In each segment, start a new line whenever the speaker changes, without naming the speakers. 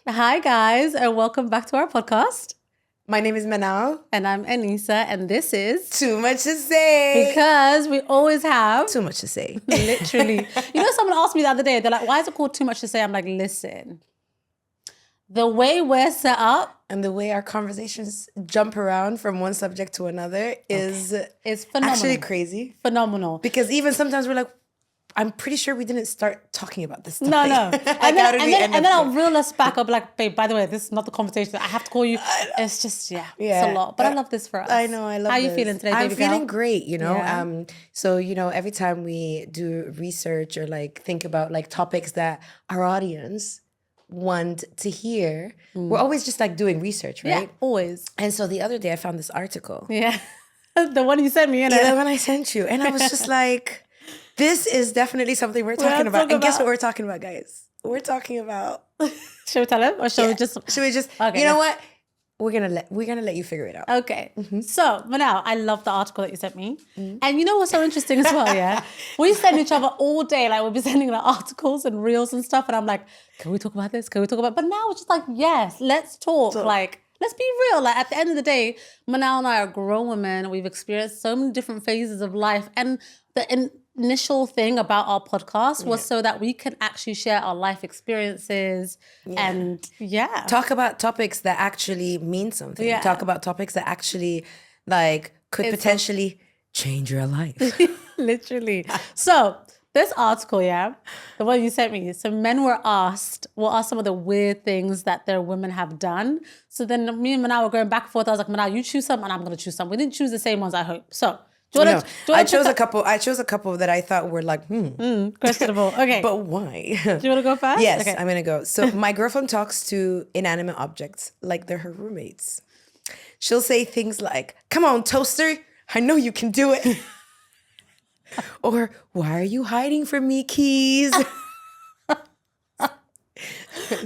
Hi, guys, and welcome back to our podcast.
My name is Manal.
And I'm Anisa, and this is
Too much to say.
Because we always have
Too much to say.
Literally. You know, someone asked me the other day, they're like, why is it called Too Much to Say? I'm like, listen, the way we're set up
And the way our conversations jump around from one subject to another is
phenomenal.
actually crazy.
Phenomenal.
Because even sometimes we're like, I'm pretty sure we didn't start talking about this stuff.
No. And then I'll reel us back. I'll be like, babe, by the way, this is not the conversation. I have to call you. It's just, it's a lot. But I love this for us.
I know, I love
How
this.
you feeling today,
I'm
baby girl?
feeling great, you know.
Yeah.
So, every time we do research or like think about like topics that our audience want to hear, we're always just like doing research, right?
Yeah, always.
And so the other day I found this article.
Yeah. The one you sent me, innit?
Yeah, the one I sent you. And I was just like, this is definitely something we're talking about. And guess what we're talking about, guys? We're talking about...
Should we tell him? Or should we just...
Okay, you know what? We're gonna let you figure it out.
Okay. So, Manal, I love the article that you sent me. And you know what's so interesting as well, yeah? We send each other all day. Like, we'll be sending like articles and reels and stuff. And I'm like, can we talk about this? Can we talk about... But now it's just like, yes, let's talk. Like, let's be real. Like, at the end of the day, Manal and I are grown women. We've experienced so many different phases of life. And the initial thing about our podcast was so that we can actually share our life experiences and
talk about topics that actually mean something.
Yeah.
Talk about topics that actually like could potentially change your life.
Literally. So this article, the one you sent me, so men were asked, what are some of the weird things that their women have done? So then me and Manal were going back and forth. I was like, Manal, you choose some and I'm going to choose some. We didn't choose the same ones, I hope. So
I chose a couple that I thought were like,
questionable. Okay.
But why?
Do you want to go first?
Yes,
okay.
I'm going to go. So my girlfriend talks to inanimate objects like they're her roommates. She'll say things like, come on, toaster, I know you can do it. Or, why are you hiding from me, keys?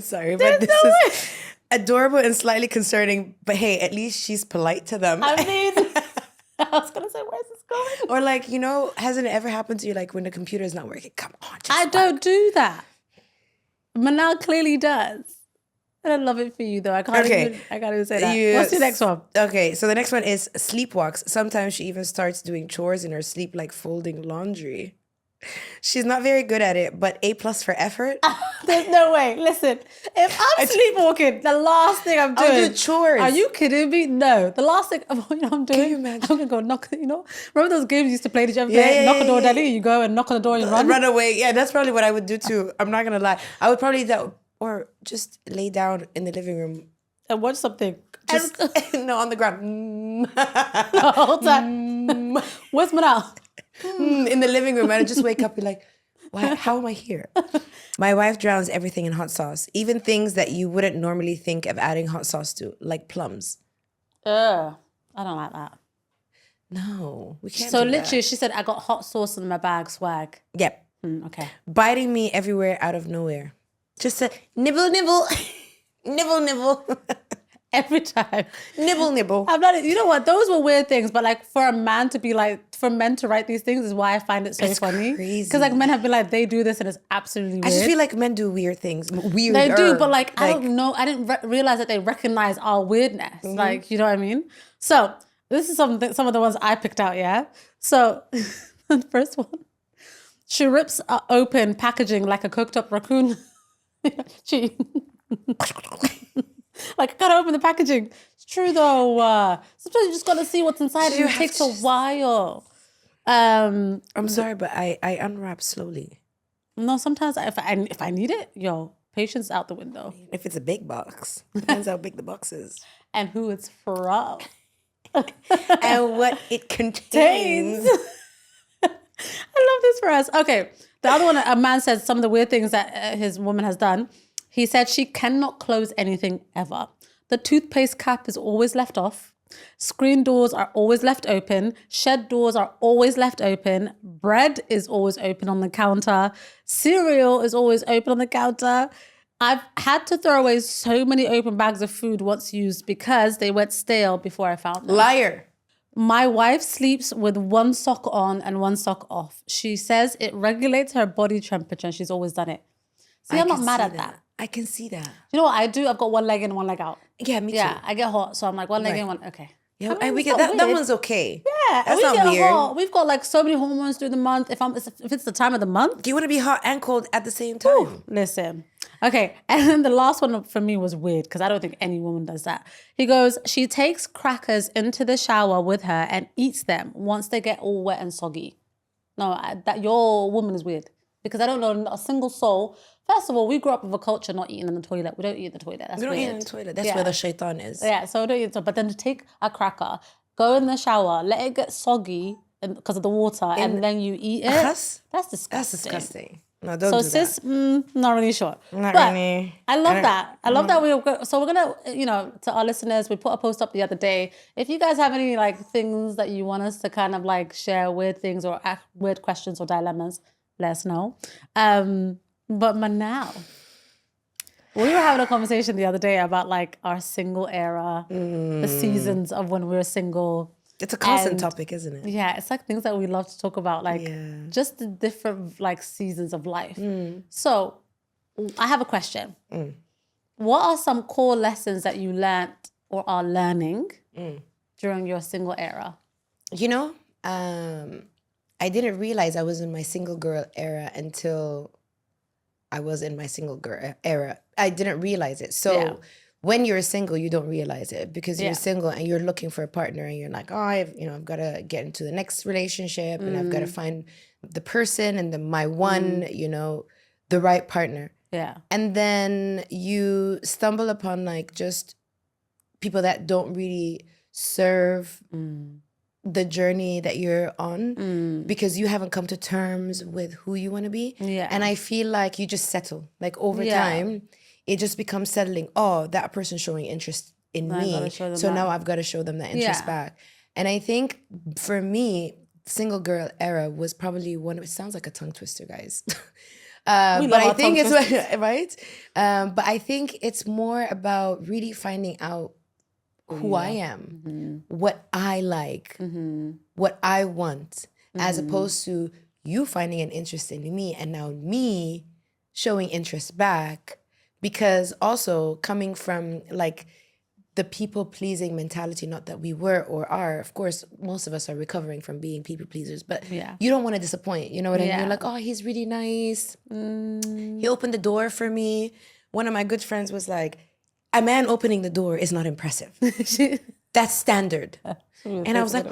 Sorry, but this is adorable and slightly concerning. But hey, at least she's polite to them.
I mean... I was going to say, where's this going?
Or like, hasn't it ever happened to you like when the computer is not working? Come on,
I don't do that. Manal clearly does. And I love it for you though. I can't even say that. What's your next one?
Okay, so the next one is sleepwalks. Sometimes she even starts doing chores in her sleep, like folding laundry. She's not very good at it, but A+ for effort.
There's no way. Listen, if I'm sleepwalking, the last thing I'm doing...
I'll do chores.
Are you kidding me? No. The last thing I'm doing...
Can you imagine?
I'm going to go knock... Remember those games you used to play? Did you ever play? Knock on the door, Daddy. You go and knock on the door and you run.
Run away. Yeah, that's probably what I would do too. I'm not going to lie. I would probably or just lay down in the living room.
And watch something.
Just, no, on the ground.
The whole time. Where's Manal?
In the living room, and I just wake up and be like, why, how am I here? My wife drowns everything in hot sauce, even things that you wouldn't normally think of adding hot sauce to, like plums.
I don't like that.
No, we can't.
So
do
literally,
that.
she said, I got hot sauce in my bag, swag.
Yep.
Okay.
Biting me everywhere out of nowhere. Just a nibble, nibble, nibble, nibble.
Every time.
Nibble, nibble.
I'm not, you know what? Those were weird things, but like for a man to be like, for men to write these things is why I find it so funny.
Crazy.
Because like men have been like, they do this and it's absolutely weird.
I just feel like men do weird things. Weird.
They do, but like I don't know. I didn't realize that they recognize our weirdness. Like, you know what I mean? So this is some of the ones I picked out, yeah? So the first one, she rips open packaging like a cooked up raccoon. She... Like, I gotta open the packaging. It's true though. Sometimes you just gotta see what's inside and it takes a while.
I'm sorry, but I unwrap slowly.
No, sometimes if I need it, patience out the window.
If it's a big box, depends how big the box is.
And who it's from.
And what it contains.
I love this for us. Okay, the other one, a man said some of the weird things that his woman has done. He said she cannot close anything ever. The toothpaste cap is always left off. Screen doors are always left open. Shed doors are always left open. Bread is always open on the counter. Cereal is always open on the counter. I've had to throw away so many open bags of food once used because they went stale before I found them.
Liar.
My wife sleeps with one sock on and one sock off. She says it regulates her body temperature and she's always done it. See, I'm not mad at that.
I can see that.
You know what I do? I've got one leg in, one leg out.
Yeah, me too.
Yeah, I get hot, so I'm like one leg in, one. Okay.
Yeah,
I mean,
we
it's
get
not
that. That
weird.
one's okay.
Yeah,
That's
we
not
get
weird.
hot. We've got like so many hormones through the month. If it's the time of the month,
Do you want to be hot and cold at the same time?
listen. Okay, and then the last one for me was weird because I don't think any woman does that. He goes, she takes crackers into the shower with her and eats them once they get all wet and soggy. No, that your woman is weird because I don't know a single soul. First of all, we grew up with a culture not eating in the toilet. We don't eat in the toilet. That's
We don't
weird.
eat in the toilet. That's where the shaitan is.
Yeah, so we don't eat. But then to take a cracker, go in the shower, let it get soggy because of the water, and then you eat it.
That's
disgusting.
That's disgusting. No, don't
So
do
sis,
that.
not really sure.
Not
But
really.
I love that. I love that so we're gonna, to our listeners, we put a post up the other day. If you guys have any like things that you want us to kind of like share weird things or weird questions or dilemmas, let us know. But Manal, we were having a conversation the other day about like our single era, the seasons of when we were single.
It's a constant topic, isn't it?
Yeah, it's like things that we love to talk about, like just the different like seasons of life. So I have a question. What are some core lessons that you learned or are learning during your single era?
You know, I didn't realize I was in my single girl era until I was in my single girl era. I didn't realize it. So when you're single, you don't realize it because you're single and you're looking for a partner and you're like, oh, I've got to get into the next relationship and I've got to find the person and my one, the right partner.
Yeah.
And then you stumble upon like just people that don't really serve the journey that you're on because you haven't come to terms with who you want to be.
Yeah.
And I feel like you just settle. Like over time, it just becomes settling. Oh, that person's showing interest in me. So now I've got to show them that interest back. And I think for me, single girl era was probably it sounds like a tongue twister, guys. But I think it's right. But I think it's more about really finding out who I am, what I like, what I want, as opposed to you finding an interest in me and now me showing interest back. Because also coming from like the people pleasing mentality, not that we were or are, of course, most of us are recovering from being people pleasers, but you don't want to disappoint. You know what I mean? You're like, oh, he's really nice. He opened the door for me. One of my good friends was like, a man opening the door is not impressive. That's standard. And I was like,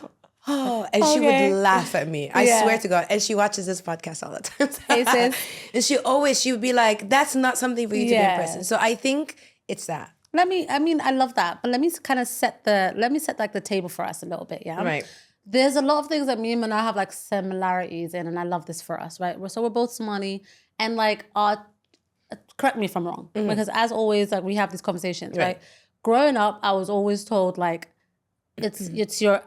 oh, and she would laugh at me. I swear to God. And she watches this podcast all the time.
Hey, sis.
And she would be like, that's not something for you to be impressive. So I think it's that.
I love that. But let me kind of set like the table for us a little bit, yeah?
Right.
There's a lot of things that me and Manal have like similarities in, and I love this for us, right? So we're both Somali, and like correct me if I'm wrong, because as always, like we have these conversations, right? Growing up, I was always told like, it's your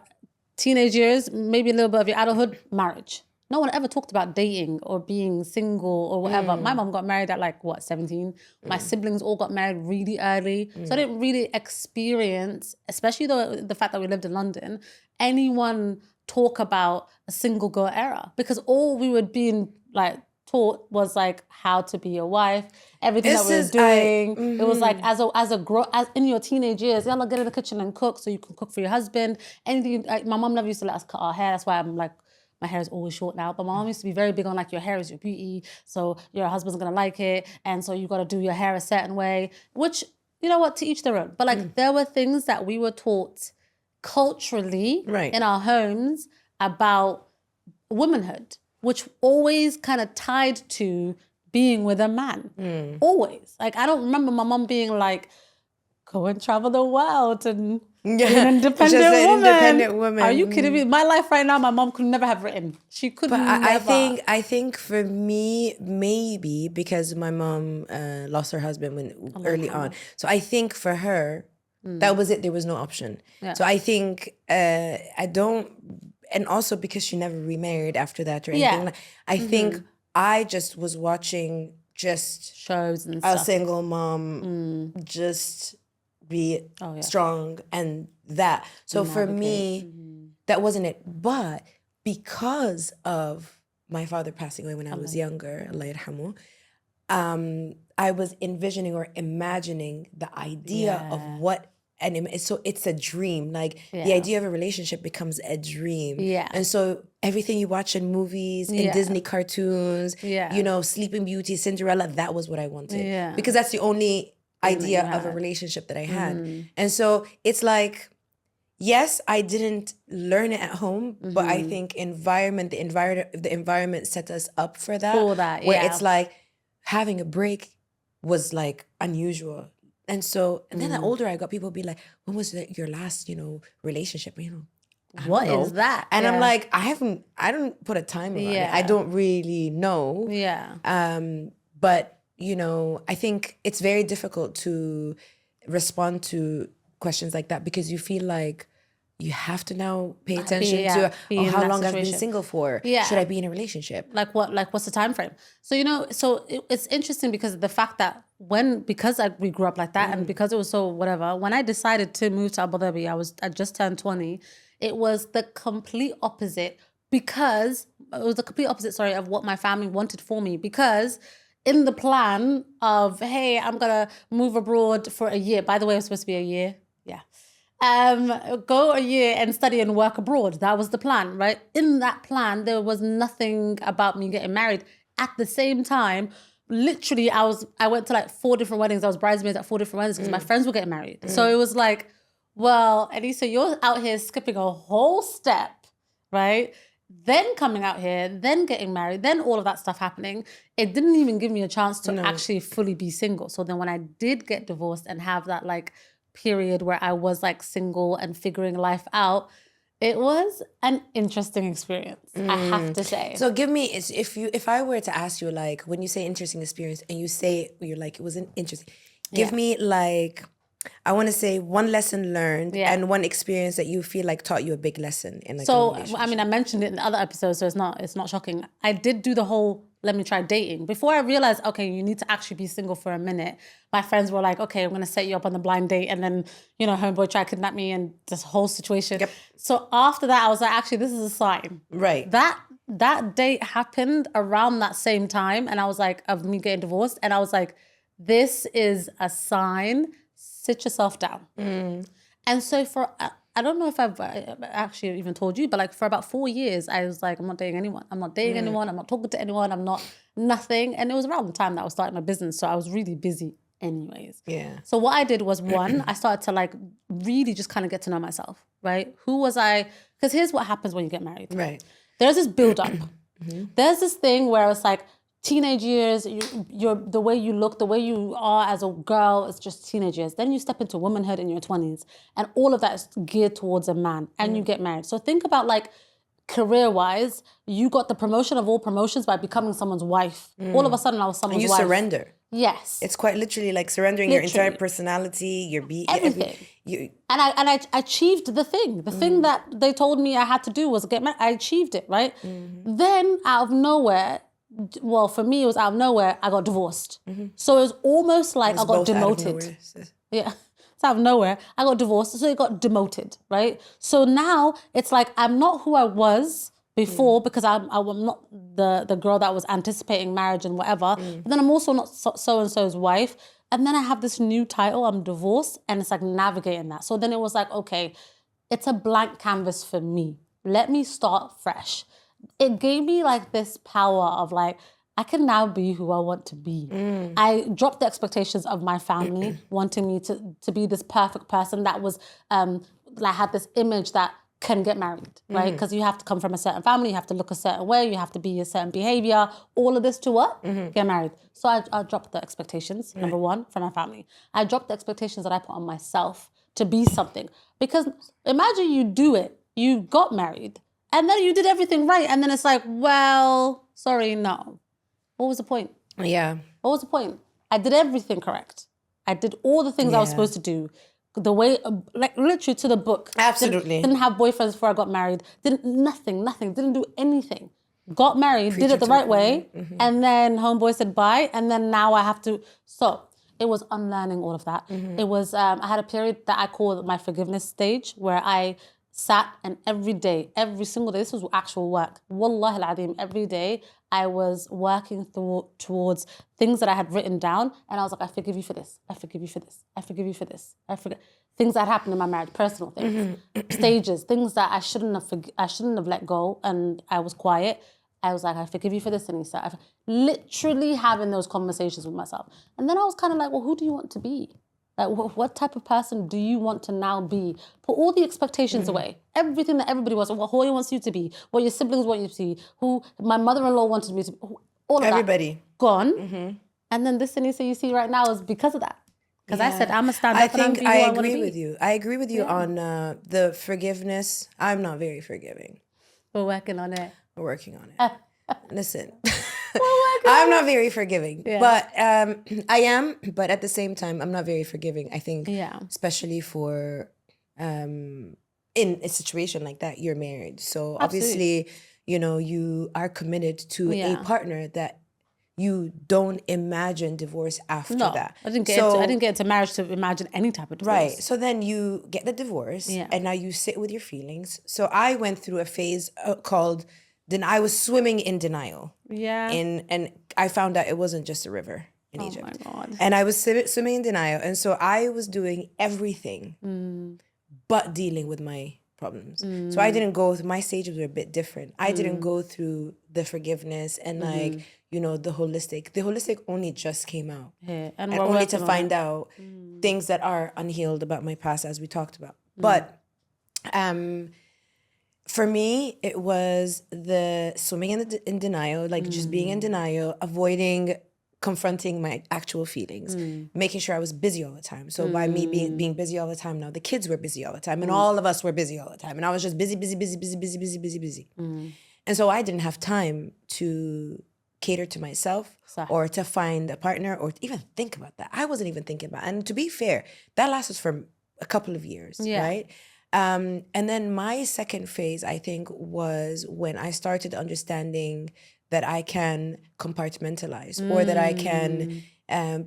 teenage years, maybe a little bit of your adulthood, marriage. No one ever talked about dating or being single or whatever. My mom got married at 17? My siblings all got married really early. So I didn't really experience, especially the fact that we lived in London, anyone talk about a single girl era. Because all we were being like taught was like how to be a wife, everything that we were doing. It was like as in your teenage years, y'all get in the kitchen and cook so you can cook for your husband. Anything. My mom never used to let us cut our hair. That's why I'm like, my hair is always short now. But my mom used to be very big on like, your hair is your beauty, so your husband's gonna like it, and so you gotta do your hair a certain way. Which, you know what, to each their own. But like there were things that we were taught culturally in our homes about womanhood, which always kind of tied to being with a man. Always. Like, I don't remember my mom being like, go and travel the world and be an independent woman. Are you kidding me? My life right now, my mom could never have written. She could never.
I think for me, maybe because my mom lost her husband early on. So I think for her, that was it. There was no option. Yeah. So I think I don't... And also because she never remarried after that or anything. Yeah. I think I just was watching just
shows and
a single mom just be strong and that. So for me, that wasn't it. But because of my father passing away when I was younger, Allah yarhamu, I was envisioning or imagining the idea of what, so it's a dream. Like the idea of a relationship becomes a dream.
Yeah.
And so everything you watch in movies, in Disney cartoons, Sleeping Beauty, Cinderella, that was what I wanted.
Yeah.
Because that's the only idea of a relationship that I had. And so it's like, yes, I didn't learn it at home, but I think the environment set us up for that. Where it's like having a break was like unusual. And so, and then the older I got, people be like, when was your last, relationship? I
what
don't know.
is that?
And I'm like, I don't put a time around it. I don't really know.
Yeah.
But, I think it's very difficult to respond to questions like that because you feel like you have to now pay attention to how long I've been single for.
Yeah.
Should I be in a relationship?
Like what's the time frame? So, it's interesting because of the fact that because we grew up like that and because it was so whatever, when I decided to move to Abu Dhabi, I just turned 20. It was the complete opposite of what my family wanted for me, because in the plan of, hey, I'm going to move abroad for a year. By the way, it was supposed to be a year. Yeah. Go a year and study and work abroad. That was the plan, right? In that plan, there was nothing about me getting married. At the same time, literally, I went to like 4 different weddings. I was bridesmaids at 4 different weddings because my friends were getting married. So it was like, well, Anisa, you're out here skipping a whole step, right? Then coming out here, then getting married, then all of that stuff happening. It didn't even give me a chance to actually fully be single. So then when I did get divorced and have that like period where I was like single and figuring life out, it was an interesting experience, I have to say.
So give me, if I were to ask you, like, when you say interesting experience and you say you're like, it was an interesting, give me like, I want to say one lesson learned and one experience that you feel like taught you a big lesson in like a relationship.
I mean, I mentioned it in the other episodes, so it's not shocking. I did do the whole let me try dating. Before I realized, okay, you need to actually be single for a minute, my friends were like, okay, I'm going to set you up on the blind date. And then, homeboy tried to kidnap me and this whole situation.
Yep.
So after that, I was like, actually, this is a sign.
Right.
That date happened around that same time. And I was like, of me getting divorced. And I was like, this is a sign. Sit yourself down. And so I don't know if I've actually even told you, but like for about 4 years, I was like, I'm not dating anyone. I'm not dating anyone. I'm not talking to anyone. I'm not nothing. And it was around the time that I was starting my business. So I was really busy anyways.
Yeah.
So what I did was, one, I started to like really just kind of get to know myself, right? Who was I? Because here's what happens when you get married.
Right.
There's this build up. There's this thing where it's like, teenage years, you're the way you look, the way you are as a girl, it's just teenage years. Then you step into womanhood in your 20s, and all of that is geared towards a man, and you get married. So think about like career-wise, you got the promotion of all promotions by becoming someone's wife. All of a sudden, I was someone's wife.
And you surrender.
Yes.
It's quite literally like surrendering your entire personality, your
everything. And I achieved the thing. The thing that they told me I had to do was get married. I achieved it, right? Then out of nowhere, well, for me, it was out of nowhere, I got divorced. So it was almost like I got demoted. Yeah, it's out of nowhere. I got divorced, so it got demoted, right? So now it's like I'm not who I was before because I'm not the girl that was anticipating marriage and whatever. But then I'm also not so-and-so's wife. And then I have this new title, I'm divorced, and it's like navigating that. So then it was like, okay, it's a blank canvas for me. Let me start fresh. It gave me like this power of like, I can now be who I want to be. I dropped the expectations of my family wanting me to be this perfect person that was, like had this image that can get married, right? Because you have to come from a certain family, you have to look a certain way, you have to be a certain behavior, all of this to what? Get married. So I dropped the expectations, number one, from my family. I dropped the expectations that I put on myself to be something. Because imagine you do it, you got married, and then you did everything right. And then it's like, well, sorry, no. What was the point?
Yeah.
What was the point? I did everything correct. I did all the things I was supposed to do. The way, like literally to the book.
Absolutely.
Didn't have boyfriends before I got married. Nothing. Didn't do anything. Got married, did it the right way. And then homeboy said bye. And then now I have to, so it was unlearning all of that. It was, I had a period that I call my forgiveness stage where I sat and every day, every single day, this was actual work. Wallahi al-Adim, every day I was working towards things that I had written down, and I was like, I forgive you for this. I forgive you for this. I forgive you for this. Things that happened in my marriage, personal things, stages, things that I shouldn't have let go, and I was quiet. I was like, I forgive you for this, Anisa. Literally having those conversations with myself. And then I was kind of like, well, who do you want to be? Like, what type of person do you want to now be? Put all the expectations away. Everything that everybody wants, what Hoya wants you to be, what your siblings want you to be, who my mother-in-law wanted me to be, all of
Everybody.
that. Gone. And then this Anisa you see right now is because of that. Because I said, I'm going to stand up
I
and I'm
think
be who
I
I want to
agree
be.
with you. I agree with you on the forgiveness. I'm not very forgiving.
We're working on it.
We're working on it. Listen, I'm not very forgiving, but I am. But at the same time, I'm not very forgiving. I think, especially for in a situation like that, you're married. So obviously, you know, you are committed to a partner that you don't imagine divorce after that.
I didn't get into marriage to imagine any type of divorce.
Right. So then you get the divorce and now you sit with your feelings. So I went through a phase called I was swimming in denial.
Yeah.
And I found out it wasn't just a river in Egypt.
Oh my God.
And I was swimming in denial. And so I was doing everything but dealing with my problems. So I didn't go through, my stages were a bit different. I didn't go through the forgiveness and like, you know, the holistic. The holistic only just came out.
Yeah.
And only to find out things that are unhealed about my past, as we talked about. But for me, it was the swimming in denial, like just being in denial, avoiding confronting my actual feelings, making sure I was busy all the time. So by me being busy all the time, now the kids were busy all the time, and all of us were busy all the time, and I was just busy. And so I didn't have time to cater to myself or to find a partner or to even think about that. I wasn't even thinking about it. And to be fair, that lasted for a couple of years, right? And then my second phase, I think, was when I started understanding that I can compartmentalize or that I can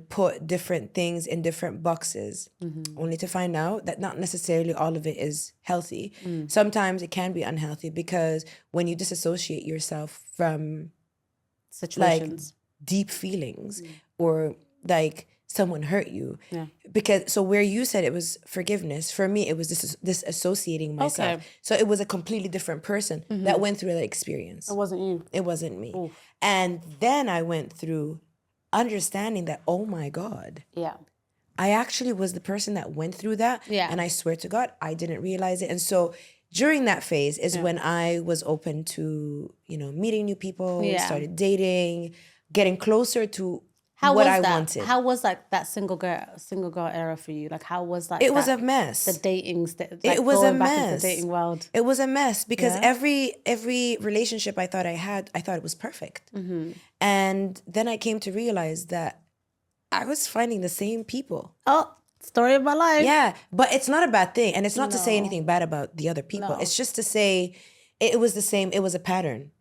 put different things in different boxes, only to find out that not necessarily all of it is healthy. Sometimes it can be unhealthy because when you disassociate yourself from situations, like deep feelings or like someone hurt you, because so where you said it was forgiveness, for me it was disassociating myself. So it was a completely different person that went through that experience.
It wasn't you.
It wasn't me. Oof. And then I went through understanding that, oh my God, I actually was the person that went through that, and I swear to God I didn't realize it. And so during that phase is when I was open to, you know, meeting new people, started dating, getting closer to what I wanted.
How was like that single girl era for you? Like how was like
it was a mess.
The dating, like
it was a mess.
Back into the dating world.
It was a mess because every relationship I thought it was perfect. And then I came to realize that I was finding the same people.
Oh, story of my life.
Yeah, but it's not a bad thing, and it's not to say anything bad about the other people. No. It's just to say it was the same. It was a pattern.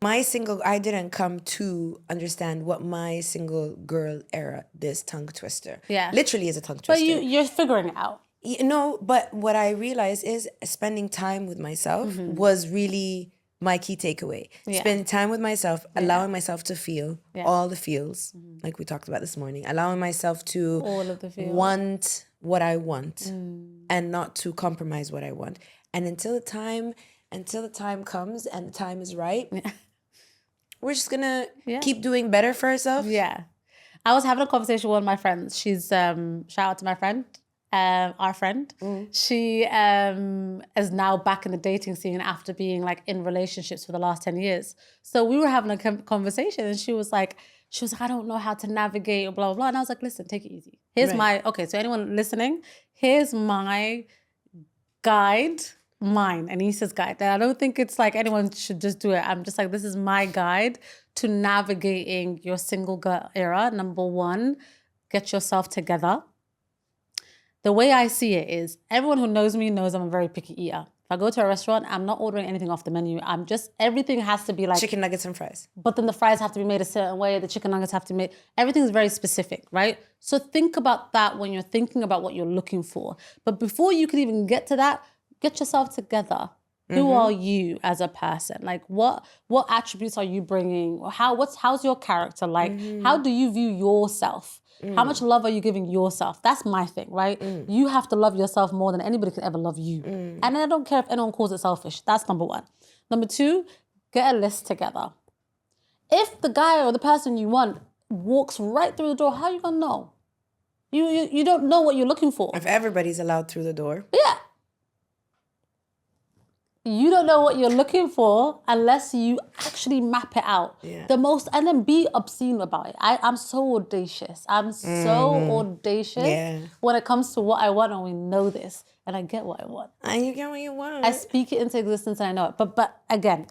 I didn't come to understand what my single girl era, this tongue twister, literally is a tongue twister.
But you're figuring it out.
No, but what I realized is spending time with myself was really my key takeaway. Spending time with myself, allowing myself to feel all the feels, like we talked about this morning, allowing myself to
all of the feels.
Want what I want and not to compromise what I want. And until the time comes and the time is right, we're just gonna keep doing better for ourselves.
Yeah. I was having a conversation with one of my friends. She's shout out to my friend, our friend. She is now back in the dating scene after being like in relationships for the last 10 years. So we were having a conversation and she was like, I don't know how to navigate or blah, blah, blah. And I was like, listen, take it easy. Here's so anyone listening, here's my guide, Anisa's guide. And I don't think it's like anyone should just do it. I'm just like, this is my guide to navigating your single girl era. Number one, get yourself together. The way I see it is, everyone who knows me knows I'm a very picky eater. If I go to a restaurant, I'm not ordering anything off the menu. Everything has to be like...
chicken nuggets and fries.
But then the fries have to be made a certain way. The chicken nuggets have to be made... Everything's very specific, right? So think about that when you're thinking about what you're looking for. But before you can even get to that, get yourself together. Who are you as a person? Like what attributes are you bringing? How's your character like? How do you view yourself? How much love are you giving yourself? That's my thing, right? You have to love yourself more than anybody can ever love you. And I don't care if anyone calls it selfish. That's number one. Number two, get a list together. If the guy or the person you want walks right through the door, how are you gonna know? You don't know what you're looking for.
If everybody's allowed through the door.
Yeah. You don't know what you're looking for unless you actually map it out.
Yeah.
And then be obscene about it. I'm so audacious. I'm so audacious when it comes to what I want, and we know this. And I get what I want.
And you get what you want.
I speak it into existence and I know it. But again,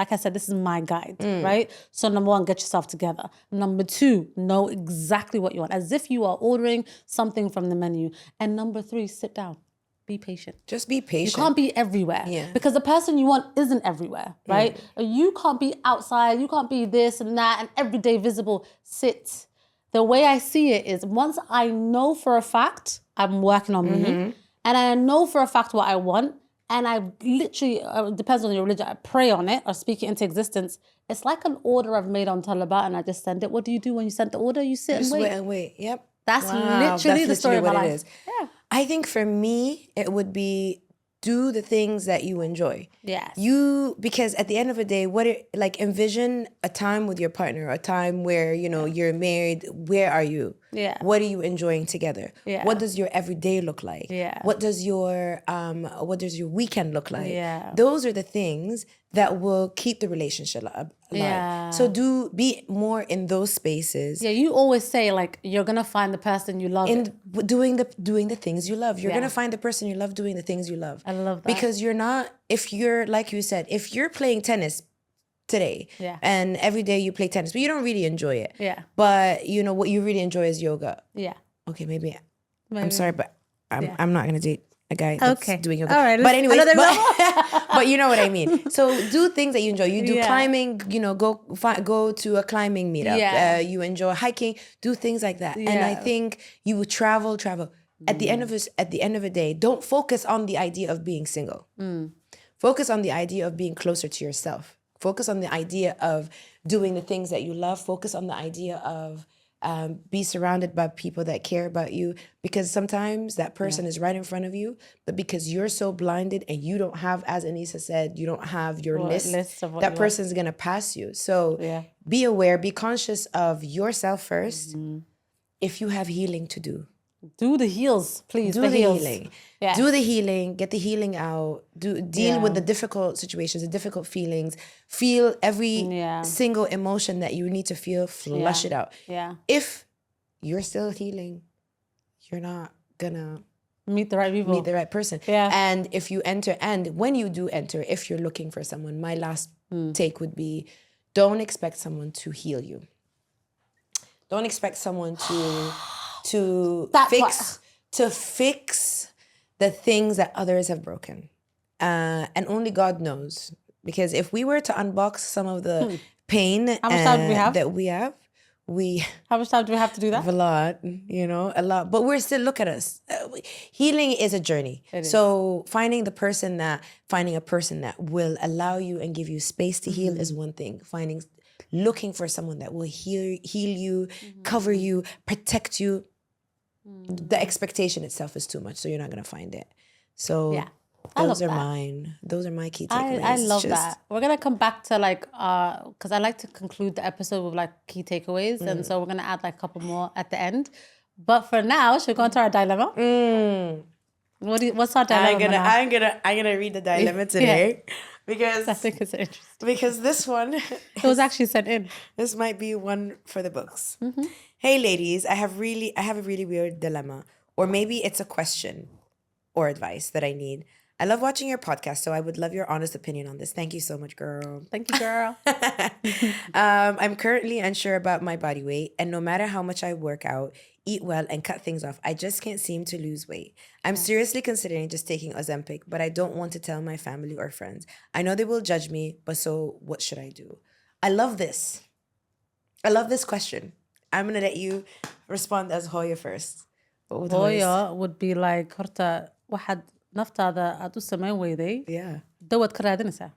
like I said, this is my guide, right? So number one, get yourself together. Number two, know exactly what you want, as if you are ordering something from the menu. And number three, sit down. Be patient.
Just be patient.
You can't be everywhere.
Yeah.
Because the person you want isn't everywhere, right? You can't be outside, you can't be this and that and everyday visible. Sit. The way I see it is once I know for a fact I'm working on me, and I know for a fact what I want, and I literally, depends on your religion, I pray on it or speak it into existence. It's like an order I've made on Talabat and I just send it. What do you do when you send the order? You sit
Just
and wait.
wait and wait. Yep.
That's literally the story of my life. Yeah.
I think for me, it would be do the things that you enjoy.
Yes.
Because at the end of the day, envision a time with your partner, a time where, you're married. Where are you?
Yeah.
What are you enjoying together?
Yeah.
What does your everyday look like?
Yeah.
What does your weekend look like?
Yeah.
Those are the things that will keep the relationship alive.
Yeah.
So be more in those spaces.
Yeah, you always say like you're gonna find the person you love.
And doing the things you love. You're gonna find the person you love doing the things you love.
I love that.
Because you're not, if you're, like you said, if you're playing tennis today and every day you play tennis, but you don't really enjoy it.
Yeah.
But what you really enjoy is yoga.
Yeah.
Okay, maybe. I'm sorry, but I'm not gonna date a guy that's doing yoga.
All right.
But anyway, but you know what I mean. So do things that you enjoy. You do climbing, go to a climbing meetup.
Yeah.
You enjoy hiking, do things like that.
Yeah.
And I think you would travel. At the end of the day, don't focus on the idea of being single. Focus on the idea of being closer to yourself. Focus on the idea of doing the things that you love. Focus on the idea of be surrounded by people that care about you, because sometimes that person is right in front of you, but because you're so blinded and you don't have, as Anisa said, you don't have your list of what that person's going to pass you. So be aware, be conscious of yourself first. If you have healing to do
the heals, please.
Do the healing. Yeah. Do the healing. Get the healing out. Deal with the difficult situations, the difficult feelings. Feel every single emotion that you need to feel. Flush it out.
Yeah.
If you're still healing, you're not gonna
meet the right people.
Meet the right person.
Yeah.
And if you enter, and when you do enter, if you're looking for someone, my last take would be, don't expect someone to heal you. Don't expect someone to fix the things that others have broken. And only God knows. Because if we were to unbox some of the pain
how much time do we have?
That we have,
how much time do we have to do that?
A lot, a lot. But we're still, look at us. Healing is a journey. So finding a person that will allow you and give you space to heal is one thing. Looking for someone that will heal you, cover you, protect you. The expectation itself is too much, so you're not gonna find it. So those are mine. Those are my key takeaways.
I love that. We're gonna come back to because I like to conclude the episode with key takeaways, and so we're gonna add a couple more at the end. But for now, should we go into our dilemma? What's our dilemma?
I'm gonna read the dilemma today. Because
I think it's interesting.
Because this one,
it was actually sent in.
This might be one for the books. Hey ladies, I have a really weird dilemma, or maybe it's a question or advice that I need. I love watching your podcast, so I would love your honest opinion on this. Thank you so much, girl.
Thank you, girl.
I'm currently unsure about my body weight, and no matter how much I work out, eat well, and cut things off, I just can't seem to lose weight. I'm seriously considering just taking Ozempic, but I don't want to tell my family or friends. I know they will judge me, but so what should I do? I love this. I love this question. I'm going to let you respond as Hoya first.
Hoya would be like, horta, واحد naftaada aad u samayn weyday
Yeah.
dawaad ka raadinaysaa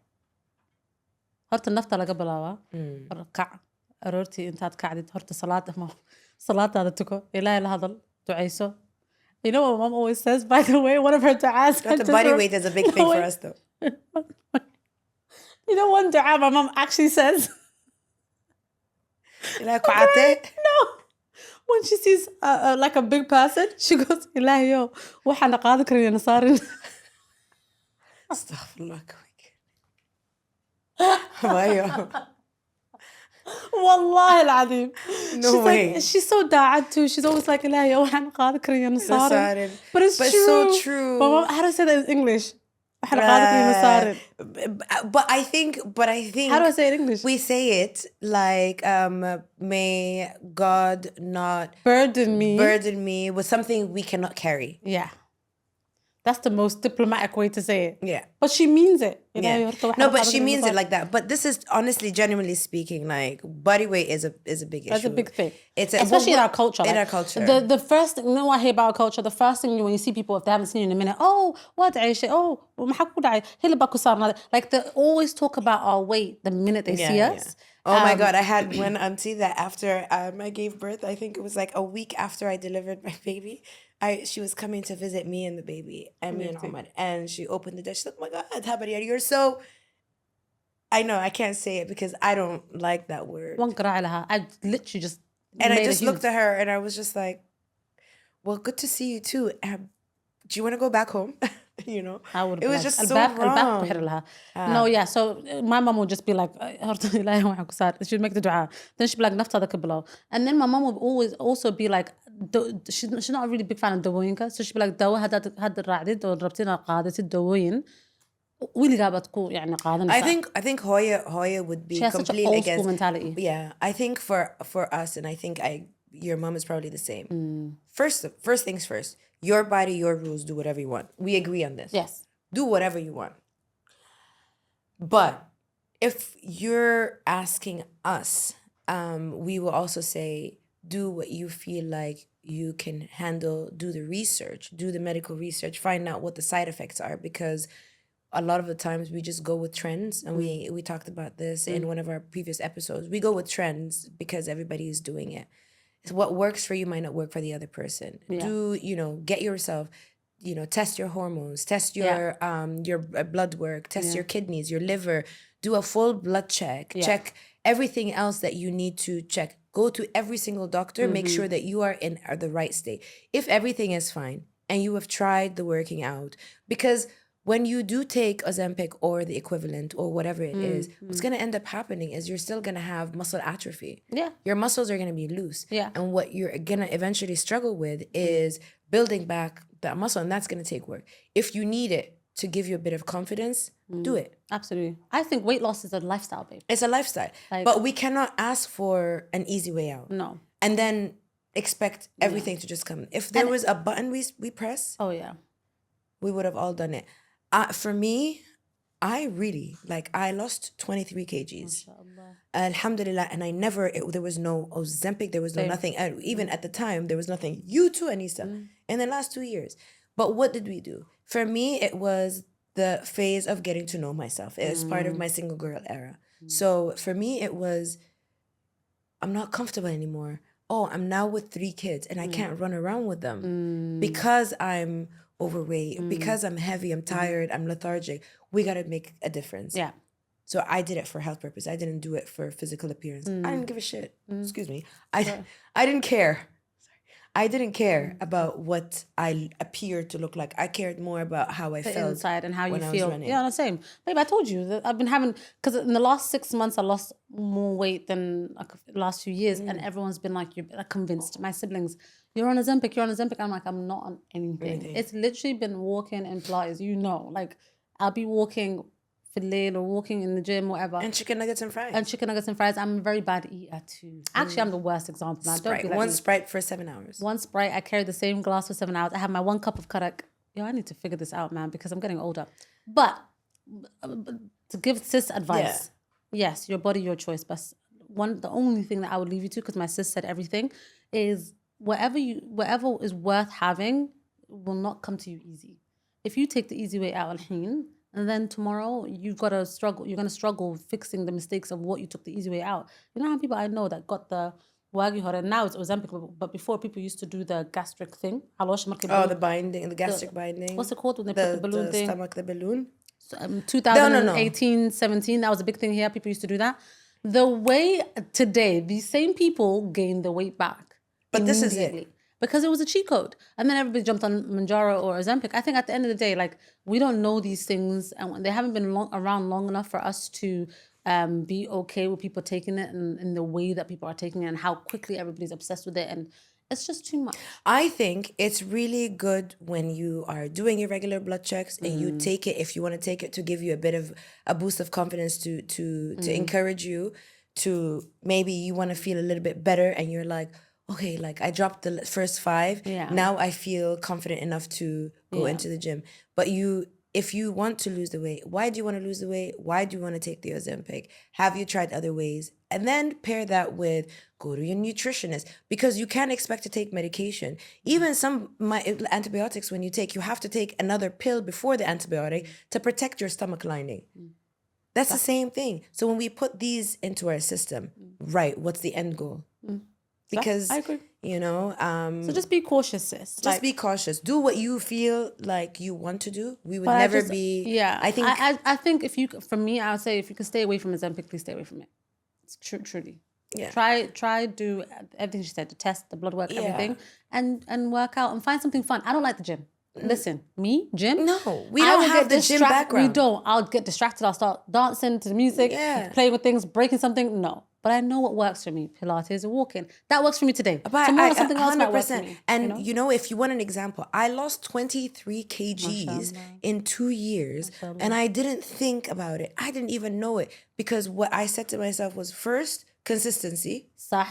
horta nafta laga bilaabaa kac aroortii intaad kacdid horta salaadaada tuko ilaahay la hadal ducayso. You know what mom always says, by the way, one of her du'as.
The body weight is a big thing for us, though.
You know one du'a my mom actually says? No. When she sees like a big person, she goes, Ilahi yo, waxaan qaadi karin nasaarin.
Astaghfirullah.
Wallahi al-Azim.
No way.
She's so da'at too. She's always like, Ilahi yo, waxaan qaadi karin nasaarin. But it's true.
So true.
But mom, how do I say that in English? waxaan qaadi karin nasaarin.
But I think.
How do I say it in English?
We say it like, may God not
burden me
with something we cannot carry.
Yeah. That's the most diplomatic way to say it.
Yeah.
But she means it.
No, but she means it like that. But this is honestly, genuinely speaking, like body weight is a big issue.
That's a big thing.
Especially
in our culture.
In our culture.
The first thing, you know what I hate about our culture? The first thing when you see people, if they haven't seen you in a minute, oh, what Aisha? Oh, like they always talk about our weight the minute they see us.
Yeah. Oh my God. I had one auntie that after I gave birth, I think it was like a week after I delivered my baby, she was coming to visit me and the baby and me and Ahmad. And she opened the door. She's like, oh my God, Habariya, you're so... I know, I can't say it because I don't like that word.
I literally just...
And I just looked at her and I was just like, well, good to see you too. Do you want to go back home? You know? It was just so wrong.
No, yeah. So my mom would just be like, she'd make the dua. Then she'd be like, naftada kabla. And then my mom would always also be like, she's not a really big fan of dawooyinka. So she'd be like, dawa had raadid or rabtina qaadati dawooyin.
I think Hoya would be completely against. She has such an old school mentality. Yeah, I think for us, and I think your mom is probably the same. First things first. Your body, your rules. Do whatever you want. We agree on this.
Yes.
Do whatever you want. But if you're asking us, we will also say, do what you feel like you can handle. Do the research. Do the medical research. Find out what the side effects are, because a lot of the times we just go with trends, and we talked about this in one of our previous episodes. We go with trends because everybody is doing it. So what works for you might not work for the other person. Yeah. Do, get yourself, test your hormones, test your blood work, test your kidneys, your liver, do a full blood check, check everything else that you need to check. Go to every single doctor, make sure that you are in the right state. If everything is fine and you have tried the working out, because when you do take Ozempic or the equivalent or whatever it is, what's going to end up happening is you're still going to have muscle atrophy.
Yeah.
Your muscles are going to be loose.
Yeah.
And what you're going to eventually struggle with is building back that muscle, and that's going to take work. If you need it to give you a bit of confidence, do it.
Absolutely. I think weight loss is a lifestyle, babe.
It's a lifestyle. But we cannot ask for an easy way out.
No.
And then expect everything to just come. If there was a button we press, we would have all done it. For me, I really, I lost 23 kgs. Alhamdulillah. And there was no Ozempic, there was no nothing. Even at the time, there was nothing. You too, Anisa, in the last 2 years. But what did we do? For me, it was the phase of getting to know myself. It was part of my single girl era. So for me, it was, I'm not comfortable anymore. Oh, I'm now with 3 kids and I can't run around with them because I'm overweight, because I'm heavy, I'm tired, I'm lethargic. We got to make a difference.
Yeah.
So I did it for health purpose. I didn't do it for physical appearance. I didn't give a shit. Excuse me. I didn't care. I didn't care about what I appeared to look like. I cared more about how I felt
inside and how you feel. Yeah, the same. Babe, I told you that I've been having, because in the last 6 months I lost more weight than the last few years, and everyone's been like, you're convinced. My siblings, you're on Ozempic, you're on Ozempic. I'm like, I'm not on anything. It's literally been walking and Pilates. I'll be walking for Layl or walking in the gym, whatever.
And chicken nuggets and fries. I'm
a very bad eater too. Actually, I'm the worst example. Now.
Sprite.
Don't be like
one Sprite for 7 hours.
One Sprite. I carry the same glass for 7 hours. I have my 1 cup of karak. I need to figure this out, man, because I'm getting older. But to give sis advice, yes, your body, your choice. But the only thing that I would leave you to, because my sis said everything, is whatever is worth having will not come to you easy. if you take the easy way out al-hin, and then tomorrow you're going to struggle fixing the mistakes of what you took the easy way out. You know how people I know that got the wagi hore, and now it's Ozempic, but before people used to do the gastric thing.
The binding, the gastric binding.
What's it called when they put the balloon thing?
Stomach, the balloon.
2018, 17, that was a big thing here. People used to do that. The way today, these same people gain the weight back.
But this is it.
Because it was a cheat code. And then everybody jumped on Manjaro or Ozempic. I think at the end of the day, like, we don't know these things and they haven't been around long enough for us to be okay with people taking it and in the way that people are taking it and how quickly everybody's obsessed with it. And it's just too much.
I think it's really good when you are doing your regular blood checks and you take it, if you want to take it, to give you a bit of a boost of confidence to encourage you to, maybe you want to feel a little bit better and you're like, okay, like I dropped the first 5.
Yeah.
Now I feel confident enough to go into the gym. But if you want to lose the weight, why do you want to lose the weight? Why do you want to take the Ozempic? Have you tried other ways? And then pair that with, go to your nutritionist, because you can't expect to take medication. Even some antibiotics, when you have to take another pill before the antibiotic to protect your stomach lining. That's the same thing. So when we put these into our system, right, what's the end goal? Because,
I agree.
you know...
so just be cautious, sis.
Just be cautious. Do what you feel like you want to do. We would never be...
Yeah.
I think...
I think if you... For me, I would say if you can stay away from Ozempic, please stay away from it. It's truly.
Yeah.
Try do everything she said, the test, the blood work, everything, and work out and find something fun. I don't like the gym. Listen, me, gym?
No, we don't have the gym background.
We don't. I'll get distracted. I'll start dancing to the music, playing with things, breaking something. No. But I know what works for me. Pilates or walking. That works for me today.
But
tomorrow, something else might work for me.
And you know, if you want an example, I lost 23 kgs in 2 years and I didn't think about it. I didn't even know it because what I said to myself was, first, consistency.
Sah.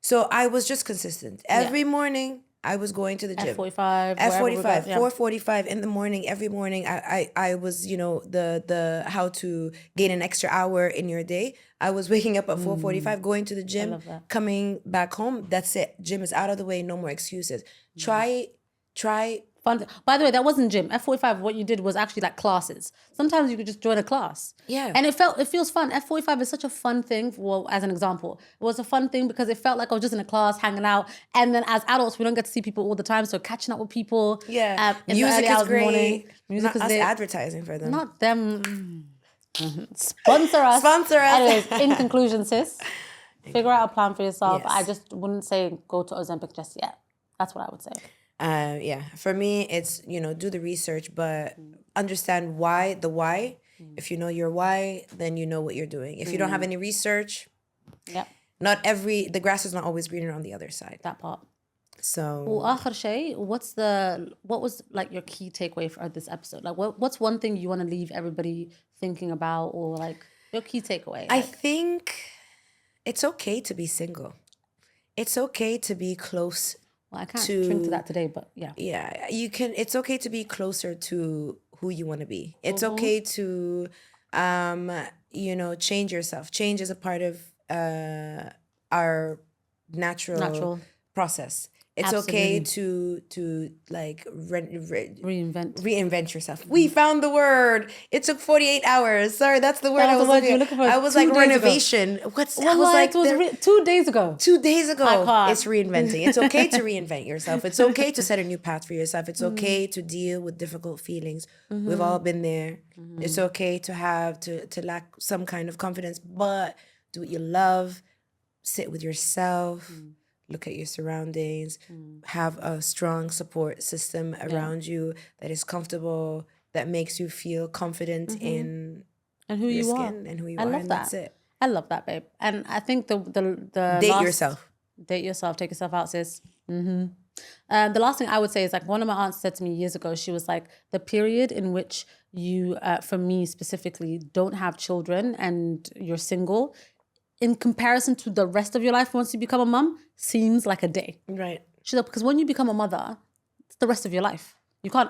So I was just consistent. Every morning, I was going to the gym.
F45.
F45, 4:45 in the morning. Every morning, I was, you know, the how to gain an extra hour in your day. I was waking up at 4:45, going to the gym, coming back home. That's it. Gym is out of the way. No more excuses. Try.
Fun. By the way, that wasn't gym. F45, what you did was actually like classes. Sometimes you could just join a class.
Yeah.
And it feels fun. F45 is such a fun thing. Well, as an example, it was a fun thing because it felt like I was just in a class hanging out. And then as adults, we don't get to see people all the time. So catching up with people.
Yeah.
In
Music
the early
is
hours of the morning.
great.
Music
Not
is
us
lit.
advertising for them.
Not them. Sponsor us.
Sponsor us.
Anyways, in conclusion, sis, figure out a plan for yourself.
Yes.
I just wouldn't say go to Ozempic just yet. That's what I would say.
For me, it's, you know, do the research, but understand why. If you know your why, then you know what you're doing. If you don't have any research, the grass is not always greener on the other side.
That part.
So,
وآخر شيء, what was like your key takeaway for this episode? Like what's one thing you want to leave everybody thinking about, or like your key takeaway?
I think it's okay to be single. It's okay to be close.
Well, I can't drink to that today, but yeah.
Yeah, you can. It's okay to be closer to who you want to be. It's okay to, you know, change yourself. Change is a part of our natural process. It's okay to like reinvent yourself. We found the word. It took 48 hours. Sorry, that's the word I was looking for. I was like renovation.
It was 2 days ago.
2 days ago. It's reinventing. It's okay to reinvent yourself. It's okay to set a new path for yourself. It's okay to deal with difficult feelings. We've all been there. It's okay to have to lack some kind of confidence, but do what you love. Sit with yourself. Look at your surroundings, have a strong support system around you that is comfortable, that makes you feel confident in
and who you are.
And who you are. And that's it.
I love that, babe. And I think the
date yourself.
Date yourself. Take yourself out, sis. The last thing I would say is, like, one of my aunts said to me years ago, she was like, the period in which you, for me specifically, don't have children and you're single, in comparison to the rest of your life once you become a mum, seems like a day.
Right.
She's like, because when you become a mother, it's the rest of your life. You can't,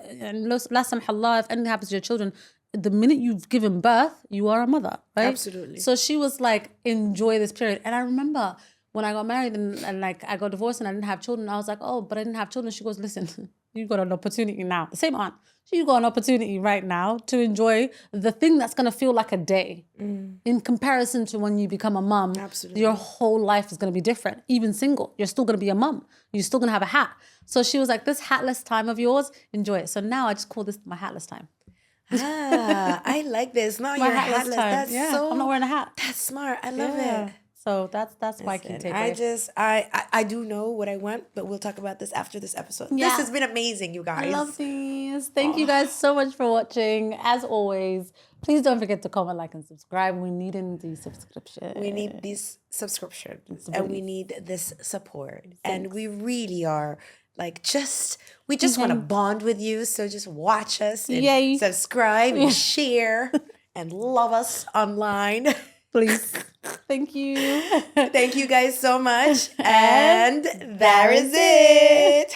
and last samhallah, if anything happens to your children, the minute you've given birth, you are a mother, right?
Absolutely.
So she was like, enjoy this period. And I remember when I got married and like I got divorced and I didn't have children, I was like, oh, but I didn't have children. She goes, listen, You got an opportunity now. The same aunt. You got an opportunity right now to enjoy the thing that's going to feel like a day. In comparison to when you become a mum,
Absolutely.
your whole life is going to be different. Even single, you're still going to be a mum. You're still going to have a hat. So she was like, this hatless time of yours, enjoy it. So now I just call this my hatless time.
I like this. No,
My
you're
hatless
hatless.
time.
That's
Yeah,
so.
I'm not wearing a hat.
That's smart. I love
Yeah.
it.
So that's my key takeaway.
I do know what I want, but we'll talk about this after this episode.
Yeah.
This has been amazing, you guys.
I love these. Thank you guys so much for watching. As always, please don't forget to comment, like, and subscribe. We need the subscription.
We need these subscriptions and we need this support. And we really are like we just want to bond with you. So just watch us and
Yay.
subscribe and share and love us online.
Please. Thank you.
Thank you guys so much. And there is it.